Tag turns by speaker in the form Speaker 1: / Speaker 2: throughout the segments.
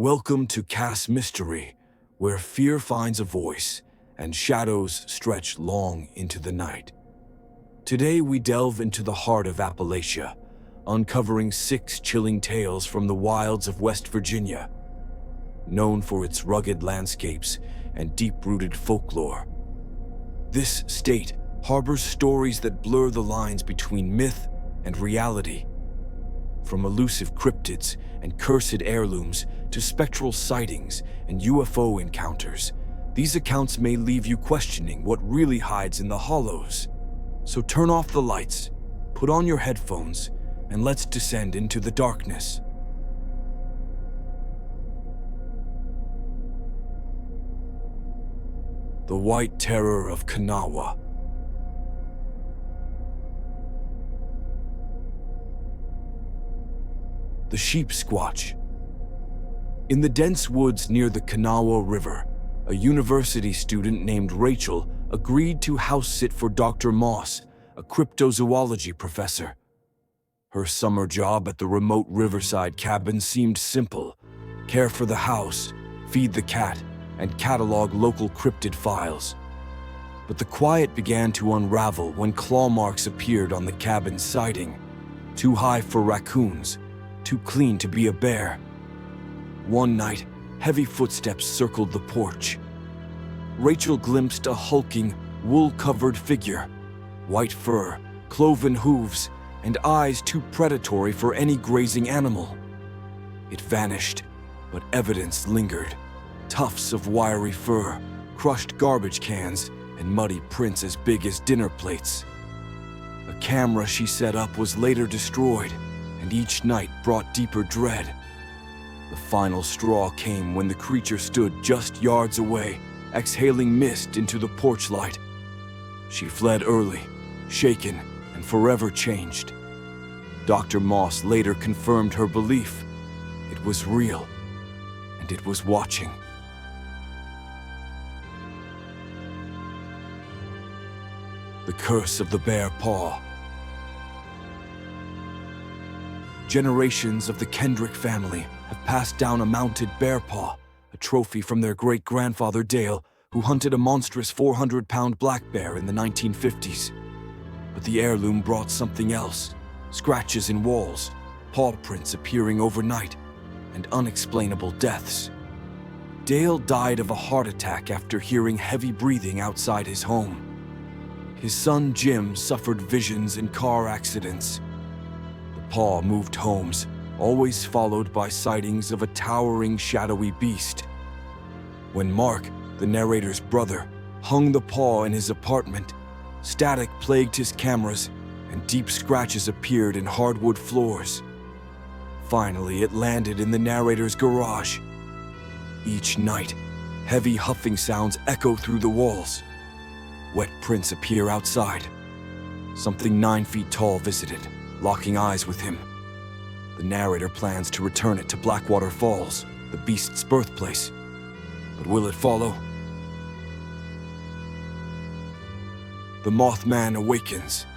Speaker 1: Welcome to Cass Mystery, where fear finds a voice and shadows stretch long into the night. Today we delve into the heart of Appalachia, uncovering 6 chilling tales from the wilds of West Virginia. Known for its rugged landscapes and deep-rooted folklore, this state harbors stories that blur the lines between myth and reality. From elusive cryptids and cursed heirlooms to spectral sightings and UFO encounters, these accounts may leave you questioning what really hides in the hollows. So turn off the lights, put on your headphones, and let's descend into the darkness. The White Terror of Kanawha. The Sheep Squatch. In the dense woods near the Kanawha River, a university student named Rachel agreed to house-sit for Dr. Moss, a cryptozoology professor. Her summer job at the remote riverside cabin seemed simple: care for the house, feed the cat, and catalog local cryptid files. But the quiet began to unravel when claw marks appeared on the cabin's siding. Too high for raccoons, too clean to be a bear. One night, heavy footsteps circled the porch. Rachel glimpsed a hulking, wool-covered figure, white fur, cloven hooves, and eyes too predatory for any grazing animal. It vanished, but evidence lingered. Tufts of wiry fur, crushed garbage cans, and muddy prints as big as dinner plates. A camera she set up was later destroyed, and each night brought deeper dread. The final straw came when the creature stood just yards away, exhaling mist into the porch light. She fled early, shaken and forever changed. Dr. Moss later confirmed her belief. It was real, and it was watching. The Curse of the Bear Paw. Generations of the Kendrick family have passed down a mounted bear paw, a trophy from their great-grandfather Dale, who hunted a monstrous 400-pound black bear in the 1950s. But the heirloom brought something else: scratches in walls, paw prints appearing overnight, and unexplainable deaths. Dale died of a heart attack after hearing heavy breathing outside his home. His son Jim suffered visions in car accidents. The paw moved homes, always followed by sightings of a towering, shadowy beast. When Mark, the narrator's brother, hung the paw in his apartment, static plagued his cameras, and deep scratches appeared in hardwood floors. Finally, it landed in the narrator's garage. Each night, heavy huffing sounds echo through the walls. Wet prints appear outside. Something 9 feet tall visited, locking eyes with him. The narrator plans to return it to Blackwater Falls, the beast's birthplace. But will it follow? The Mothman Awakens.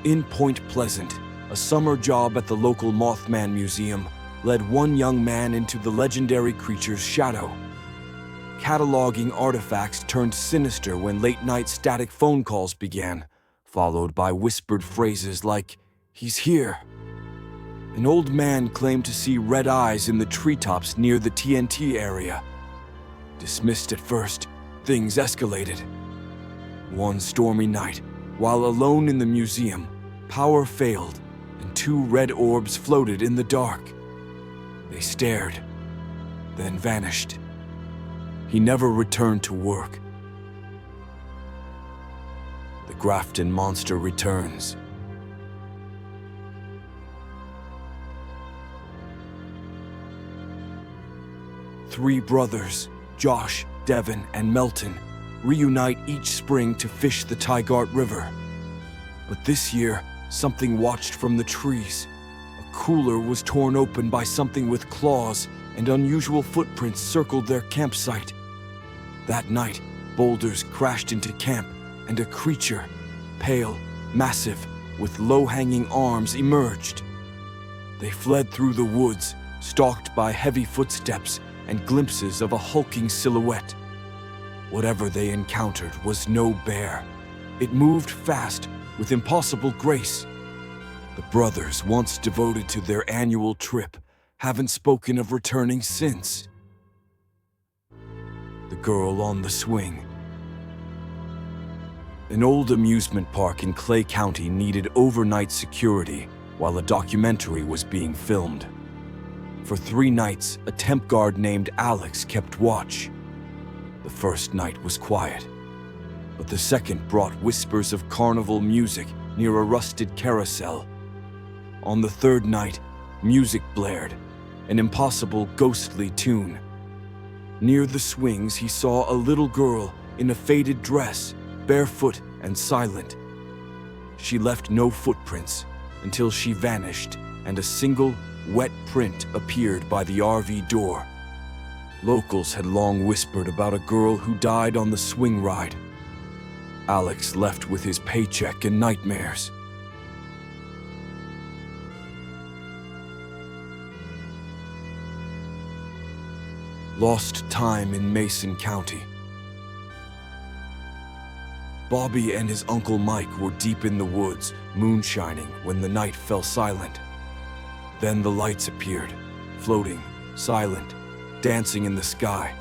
Speaker 1: In Point Pleasant, a summer job at the local Mothman Museum led one young man into the legendary creature's shadow. Cataloging artifacts turned sinister when late-night static phone calls began, followed by whispered phrases like, "He's here." An old man claimed to see red eyes in the treetops near the TNT area. Dismissed at first, things escalated. One stormy night, while alone in the museum, power failed, and 2 red orbs floated in the dark. They stared, then vanished. He never returned to work. The Grafton Monster returns. Three brothers, Josh, Devin, and Melton, reunite each spring to fish the Tygart River. But this year, something watched from the trees. A cooler was torn open by something with claws, and unusual footprints circled their campsite. That night, boulders crashed into camp, and a creature, pale, massive, with low-hanging arms, emerged. They fled through the woods, stalked by heavy footsteps and glimpses of a hulking silhouette. Whatever they encountered was no bear. It moved fast, with impossible grace. The brothers, once devoted to their annual trip, haven't spoken of returning since. The girl on the swing. An old amusement park in Clay County needed overnight security while a documentary was being filmed. For 3 nights, a temp guard named Alex kept watch. The first night was quiet, but the second brought whispers of carnival music near a rusted carousel. On the third night, music blared, an impossible ghostly tune. Near the swings, he saw a little girl in a faded dress, barefoot and silent. She left no footprints until she vanished and a single, wet print appeared by the RV door. Locals had long whispered about a girl who died on the swing ride. Alex left with his paycheck and nightmares. Lost time in Mason County. Bobby and his Uncle Mike were deep in the woods, moonshining, when the night fell silent. Then the lights appeared, floating, silent, dancing in the sky.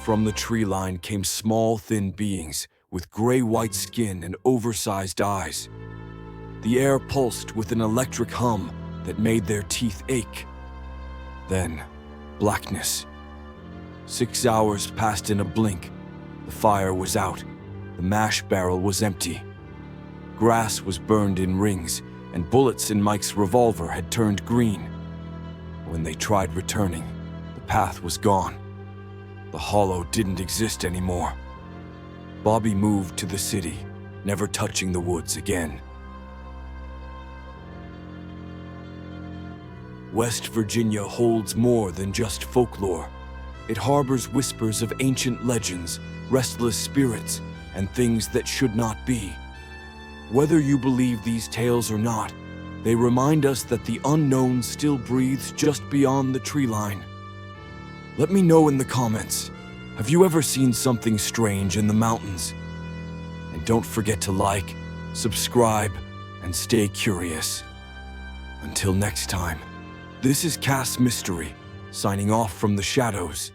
Speaker 1: From the tree line came small, thin beings with gray-white skin and oversized eyes. The air pulsed with an electric hum that made their teeth ache. Then, blackness. 6 hours passed in a blink. The fire was out. The mash barrel was empty. Grass was burned in rings, and bullets in Mike's revolver had turned green. When they tried returning, the path was gone. The hollow didn't exist anymore. Bobby moved to the city, never touching the woods again. West Virginia holds more than just folklore. It harbors whispers of ancient legends, restless spirits, and things that should not be. Whether you believe these tales or not, they remind us that the unknown still breathes just beyond the tree line. Let me know in the comments, have you ever seen something strange in the mountains? And don't forget to like, subscribe, and stay curious. Until next time, this is Cass Mystery, signing off from the shadows.